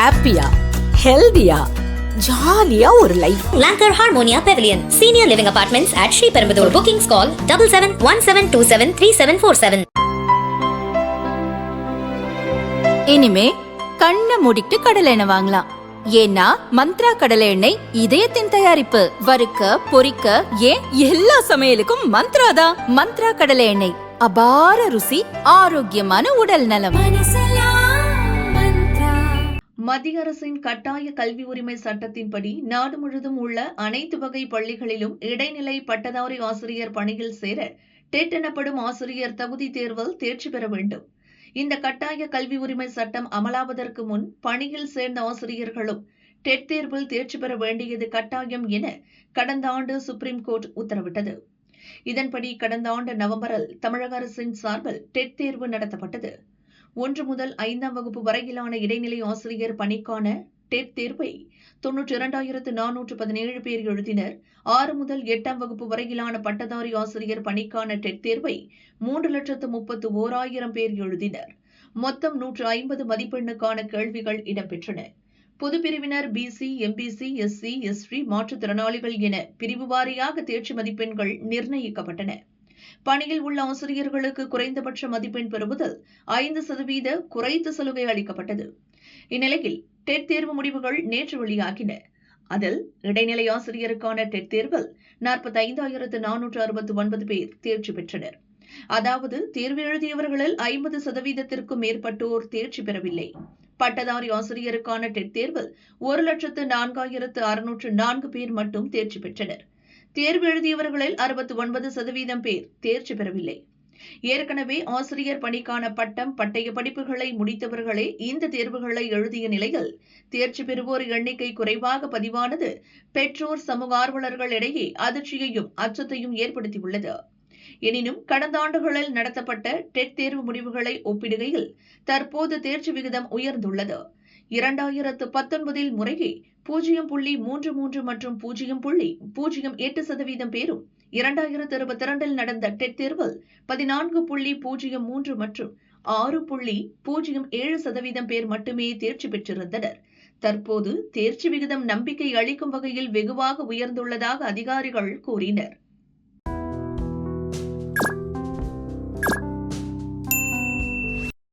ஹாப்பியா ஹெல்தியா ஜாலியா ஒரு life. Lanker Harmonia Pavilion, Senior Living Apartments at Sri Perumbudur. Bookings call 7717273747. இனிமே கண்ணை மூடிட்டு கடலை எண்ணெய் வாங்கலாம். ஏன்னா மந்த்ரா கடலை எண்ணெய் இதயத்தின் தயாரிப்பு. வறுக்க பொரிக்க ஏன் எல்லா சமையலுக்கும் மந்த்ரா தான். மந்த்ரா கடலை எண்ணெய், அபார ருசி, ஆரோக்கியமான உடல் நலம். மத்திய அரசின் கட்டாய கல்வி உரிமை சட்டத்தின்படி நாடு முழுவதும் உள்ள அனைத்து வகை பள்ளிகளிலும் இடைநிலை பட்டதாரி ஆசிரியர் பணியில் சேர டெட் எனப்படும் ஆசிரியர் தகுதி தேர்வில் தேர்ச்சி பெற வேண்டும். இந்த கட்டாய கல்வி உரிமை சட்டம் அமலாவதற்கு முன் பணியில் சேர்ந்த ஆசிரியர்களும் டெட் தேர்வில் தேர்ச்சி பெற வேண்டியது கட்டாயம் என கடந்த ஆண்டு சுப்ரீம் கோர்ட் உத்தரவிட்டது. இதன்படி கடந்த ஆண்டு நவம்பரில் தமிழக அரசின் சார்பில் டெட் தேர்வு நடத்தப்பட்டது. 1 முதல் 5ஆம் வகுப்பு வரையிலான இடைநிலை ஆசிரியர் பணிக்கான டெட் தேர்வை 92,417 பேர் எழுதினர். 6 முதல் 8ஆம் வகுப்பு வரையிலான பட்டதாரி ஆசிரியர் பணிக்கான டெட் தேர்வை 3,31,000 பேர் எழுதினர். மொத்தம் 150 மதிப்பெண்ணுக்கான கேள்விகள் இடம்பெற்றன. பொதுப்பிரிவினர் பிசி, எம்பிசி, எஸ்சி, எஸ்டி, மாற்றுத்திறனாளிகள் என பிரிவு வாரியாக தேர்ச்சி மதிப்பெண்கள் நிர்ணயிக்கப்பட்டன. பணியில் உள்ள ஆசிரியர்களுக்கு குறைந்தபட்ச மதிப்பெண் பெறுவதில் 5% குறைத்து சலுகை அளிக்கப்பட்டது. இந்நிலையில் டெட் தேர்வு முடிவுகள் நேற்று வெளியாகின. அதில் இடைநிலை ஆசிரியருக்கான டெட் தேர்வில் 45,469 பேர் தேர்ச்சி பெற்றனர். அதாவது தேர்வு எழுதியவர்களில் 50%க்கும் மேற்பட்டோர் தேர்ச்சி பெறவில்லை. பட்டதாரி ஆசிரியருக்கான டெட் தேர்வில் 1,04,604 பேர் மட்டும் தேர்ச்சி பெற்றனர். தேர்வு எழுதியவர்களில் 69% பேர் தேர்ச்சி பெறவில்லை. ஏற்கனவே ஆசிரியர் பணிக்கான பட்டம், பட்டய படிப்புகளை முடித்தவர்களே இந்த தேர்வுகளை எழுதிய நிலையில் தேர்ச்சி பெறுவோர் எண்ணிக்கை குறைவாக பதிவானது பெற்றோர், சமூக ஆர்வலர்களிடையே அதிர்ச்சியையும் அச்சத்தையும் ஏற்படுத்தியுள்ளது. எனினும் கடந்த ஆண்டுகளில் நடத்தப்பட்ட டெட் தேர்வு முடிவுகளை ஒப்பிடுகையில் தற்போது தேர்ச்சி விகிதம் உயர்ந்துள்ளது. 2019 முறையே 0.33 மற்றும் 0.08% பேரும், 2022 நடந்த டெட் தேர்வில் 14.03 மற்றும் 6.07% பேர் மட்டுமே தேர்ச்சி பெற்றிருந்தனர். தற்போது தேர்ச்சி விகிதம் நம்பிக்கை அளிக்கும் வகையில் வெகுவாக உயர்ந்துள்ளதாக அதிகாரிகள் கூறினர்.